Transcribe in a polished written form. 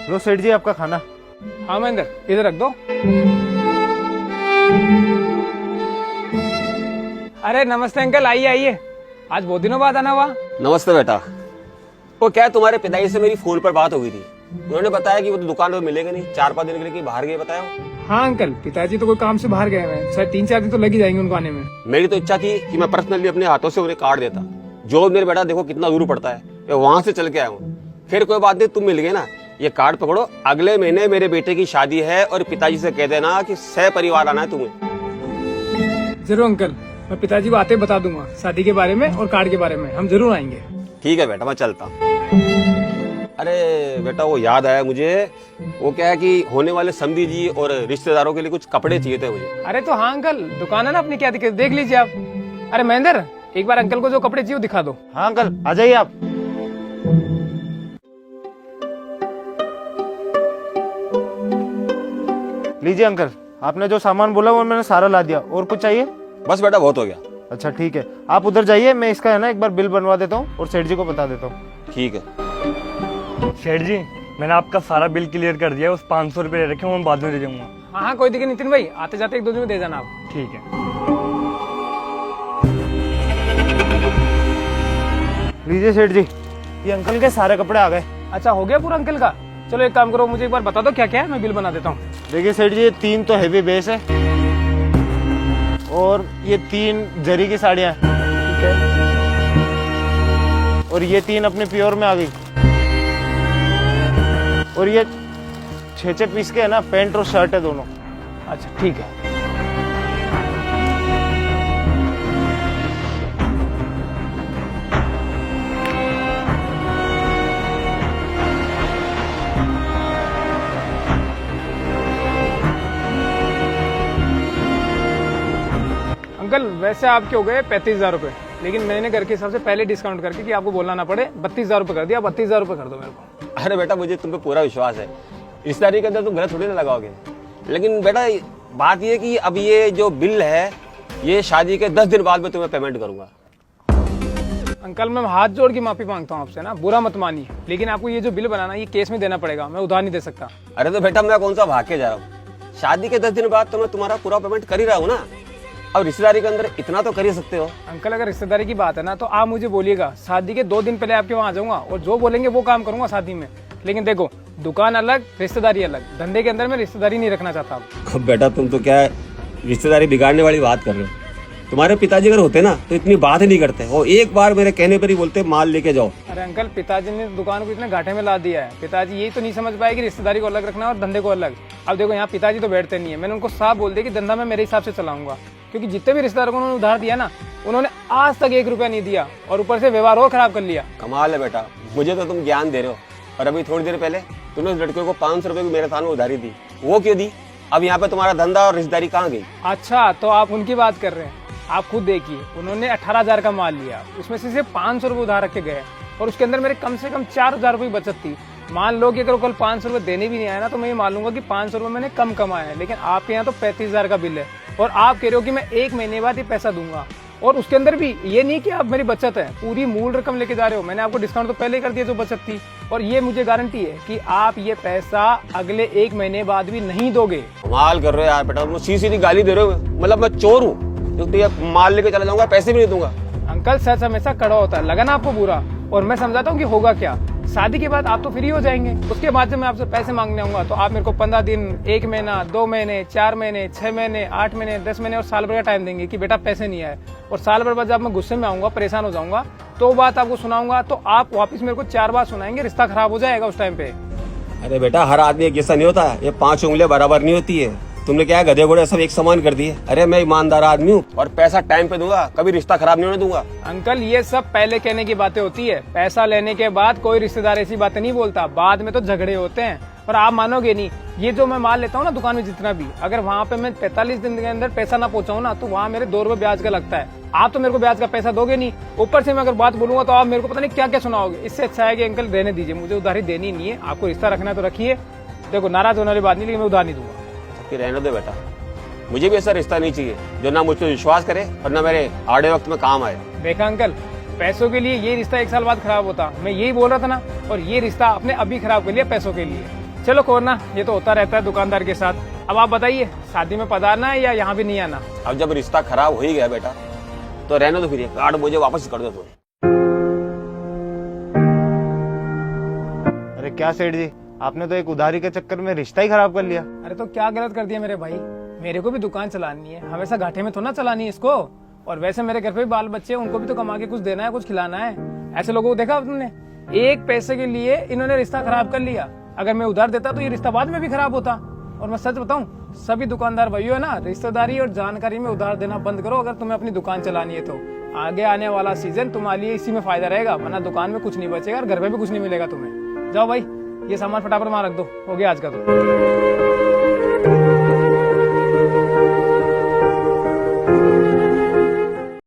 लो सेठ जी आपका खाना। हाँ महेंद्र, इधर रख दो। अरे नमस्ते अंकल, आइए आइए, आज बहुत दिनों बाद आना हुआ। नमस्ते बेटा। वो क्या है, तुम्हारे पिताजी से मेरी फोन पर बात हो गई थी। उन्होंने बताया कि वो तो दुकान पर मिलेंगे नहीं, 4-5 दिन के लिए कि बाहर गए बताया। हाँ अंकल, पिताजी तो कोई काम से बाहर गए हैं, शायद 3-4 दिन तो लग ही जाएंगे उनको आने में। मेरी तो इच्छा थी कि मैं पर्सनली अपने हाथों से उन्हें काट देता। जो मेरे बेटा देखो कितना दूर पड़ता है, मैं वहां से चल के आया हूँ। फिर कोई बात नहीं, तुम मिल गए ना, ये कार्ड पकड़ो, अगले महीने मेरे बेटे की शादी है और पिताजी से कह देना कि सह परिवार आना है तुम्हें। जरूर अंकल, मैं पिताजी को आते ही बता दूंगा शादी के बारे में और कार्ड के बारे में, हम जरूर आएंगे। ठीक है बेटा, मैं चलता हूँ। अरे बेटा वो याद आया मुझे, वो क्या है कि होने वाले समधी जी और रिश्तेदारों के लिए कुछ कपड़े चाहिए थे मुझे। अरे तो हाँ अंकल, दुकान है ना अपनी, क्या दिक्कत, देख लीजिए आप। अरे महेंद्र, एक बार अंकल को जो कपड़े चाहिए वो दिखा दो। हाँ अंकल आ जाइए आप। लीजिए अंकल, आपने जो सामान बोला वो मैंने सारा ला दिया। और कुछ चाहिए? बस बेटा बहुत हो गया। अच्छा ठीक है, आप उधर जाइए, मैं इसका है ना एक बार बिल बनवा देता हूँ और सेठ जी को बता देता हूँ। ठीक है। सेठ जी, मैंने आपका सारा बिल क्लियर कर दिया, उस 500 रुपये रखे मैं बाद में दे दूंगा। हाँ हाँ कोई दिक्कत नहीं नितिन भाई, आते जाते 1-2 दिन में दे जाना आप। ठीक है। लीजिए सेठ जी, ये अंकल के सारे कपड़े आ गए। अच्छा हो गया पूरा अंकल का? चलो एक काम करो, मुझे एक बार बता दो क्या क्या है, मैं बिल बना देता हूँ। देखिए सेठ जी, ये 3 तो हैवी बेस है और ये 3 जरी की साड़ियाँ हैं। ठीक है। और ये 3 अपने प्योर में आ गई। और ये 6 पीस के है ना, पैंट और शर्ट है दोनों। अच्छा ठीक है। अंकल वैसे आपके हो गए 35,000 रुपये, लेकिन मैंने घर के हिसाब से पहले डिस्काउंट करके कि आपको बोलना ना पड़े 32,000 रुपये कर दिया। 32,000 रुपये कर दो मेरे को। अरे बेटा मुझे तुम पे पूरा विश्वास है, इस तारीख के अंदर तुम गलत थोड़ी ना लगाओगे। लेकिन बेटा बात ये कि अब ये जो बिल है ये शादी के 10 दिन बाद में तुम्हें पेमेंट करूंगा। अंकल मैं हाथ जोड़ के माफी मांगता हूँ आपसे ना, बुरा मत मानिए, लेकिन आपको ये जो बिल बनाना ये केस में देना पड़ेगा, मैं उधार नहीं दे सकता। अरे तो बेटा मैं कौन सा भाग के जा रहा हूँ, शादी के 10 दिन बाद तो मैं तुम्हारा पूरा पेमेंट कर ही रहा हूँ ना। अब रिश्तेदारी के अंदर इतना तो कर ही सकते हो। अंकल अगर रिश्तेदारी की बात है ना तो आप मुझे बोलिएगा, शादी के 2 दिन पहले आपके वहाँ आ जाऊंगा और जो बोलेंगे वो काम करूंगा शादी में। लेकिन देखो, दुकान अलग रिश्तेदारी अलग, धंधे के अंदर मैं रिश्तेदारी नहीं रखना चाहता। अब बेटा तुम तो क्या है रिश्तेदारी बिगाड़ने वाली बात कर रहे हो। तुम्हारे पिताजी अगर होते ना तो इतनी बात ही नहीं करते, वो एक बार मेरे कहने पर ही बोलते माल लेके जाओ। अरे अंकल पिताजी ने दुकान को इतने घाटे में ला दिया है, पिताजी यही तो नहीं समझ पाए कि रिश्तेदारी को अलग रखना और धंधे को अलग। अब देखो यहाँ पिताजी तो बैठते नहीं है, मैंने उनको साफ बोल दिया कि धंधा मैं मेरे हिसाब से चलाऊंगा, क्योंकि जितने भी रिश्तेदारों को उन्होंने उधार दिया ना उन्होंने आज तक 1 रुपया नहीं दिया और ऊपर से व्यवहार और खराब कर लिया। कमाल है बेटा, मुझे तो तुम ज्ञान दे रहे हो और अभी थोड़ी देर पहले तुमने उस लड़के को 500 रुपए की मेरे सामने उधारी दी, वो क्यों दी? अब यहाँ पे तुम्हारा धंधा और रिश्तेदारी कहाँ गई? अच्छा तो आप उनकी बात कर रहे हैं, आप खुद देखिए उन्होंने 18,000 का माल लिया, उसमें से सिर्फ 500 रुपये उधार रख के गए और उसके अंदर मेरे कम से कम 4,000 रुपये बचत थी। मान लो कि अगर कल 500 रुपये देने भी नहीं आया ना तो मैं ये मान लूंगा कि 500 रुपये मैंने कम कमाया है, लेकिन आपके यहाँ तो 35,000 का बिल है और आप कह रहे हो कि मैं 1 महीने बाद ये पैसा दूंगा। और उसके अंदर भी ये नहीं कि आप मेरी बचत है पूरी मूल रकम लेके जा रहे हो, मैंने आपको डिस्काउंट तो पहले ही कर दिया जो बचत थी, और ये मुझे गारंटी है कि आप ये पैसा अगले 1 महीने बाद भी नहीं दोगे। कमाल कर रहे हो यार बेटा, तुम सीधी गाली दे रहे हो, मतलब मैं चोर हूँ जो तो ये माल लेके चला जाऊंगा, पैसे भी नहीं दूंगा। अंकल सच हमेशा कड़ा होता है, लगा ना आपको बुरा, और मैं समझाता हूँ कि होगा क्या। शादी के बाद आप तो फ्री हो जाएंगे, उसके बाद जब मैं आपसे पैसे मांगने आऊंगा तो आप मेरे को 15 दिन, 1 महीना, 2 महीने, 4 महीने, 6 महीने, 8 महीने, 10 महीने और साल भर का टाइम देंगे कि बेटा पैसे नहीं आए। और साल भर बाद जब मैं गुस्से में आऊंगा, परेशान हो जाऊंगा, तो बात आपको सुनाऊंगा तो आप वापस मेरे को 4 बार सुनाएंगे, रिश्ता खराब हो जाएगा उस टाइम पे। अरे बेटा हर आदमी एक जैसा नहीं होता, ये 5 उंगलियां बराबर नहीं होती है। तुमने क्या गधे घोड़े सब एक समान कर दिए। अरे मैं ईमानदार आदमी हूँ और पैसा टाइम पे दूंगा, कभी रिश्ता खराब नहीं होने दूंगा। अंकल ये सब पहले कहने की बातें होती है, पैसा लेने के बाद कोई रिश्तेदार ऐसी बातें नहीं बोलता, बाद में तो झगड़े होते हैं। और आप मानोगे नहीं, ये जो मैं माल लेता हूँ ना दुकान में जितना भी, अगर वहाँ पे मैं 45 दिन के अंदर पैसा ना पहुँचाऊँ ना तो वहाँ मेरे 2 रुपए ब्याज का लगता है। आप तो मेरे को ब्याज का पैसा दोगे नहीं, ऊपर से मैं अगर बात बोलूंगा तो आप मेरे को पता नहीं क्या क्या सुनाओगे। इससे अच्छा है कि अंकल रहने दीजिए, मुझे उधारी देनी नहीं है, आपको रिश्ता रखना है तो रखिए। देखो नाराज होने वाली बात नहीं, लेकिन मैं उधार नहीं दूंगा। फिर रहने दो बेटा, मुझे भी ऐसा रिश्ता नहीं चाहिए जो ना मुझ पर विश्वास करे और ना मेरे आड़े वक्त में काम आए। देखा अंकल, पैसों के लिए ये रिश्ता 1 साल बाद खराब होता, मैं यही बोल रहा था ना, और ये रिश्ता आपने अभी खराब कर लिया पैसों के लिए। चलो कोरना, ये तो होता रहता है दुकानदार के साथ। अब आप बताइए, शादी में पधारना है या यहाँ भी नहीं आना? अब जब रिश्ता खराब हो ही गया बेटा, तो रहने दो, फिर ये कार्ड मुझे वापस कर दो। तो अरे क्या सेठ जी, आपने तो एक उधारी के चक्कर में रिश्ता ही खराब कर लिया। अरे तो क्या गलत कर दिया मेरे भाई? मेरे को भी दुकान चलानी है, हमेशा घाटे में तो ना चलानी है इसको। और वैसे मेरे घर पे भी बाल बच्चे हैं, उनको भी तो कमा के कुछ देना है, कुछ खिलाना है। ऐसे लोगों को देखा तुमने? एक पैसे के लिए इन्होंने रिश्ता खराब कर लिया। अगर मैं उधार देता तो ये रिश्ता बाद में भी खराब होता। और मैं सच बताऊं, सभी दुकानदार भाइयों है ना, रिश्तेदारी और जानकारी में उधार देना बंद करो अगर तुम्हें अपनी दुकान चलानी है तो। आगे आने वाला सीजन तुम्हारे लिए इसी में फायदा रहेगा, वरना दुकान में कुछ नहीं बचेगा और घर पे भी कुछ नहीं मिलेगा तुम्हें। जाओ भाई, ये सामान फटाफट वहां रख दो, हो गया आज का तो।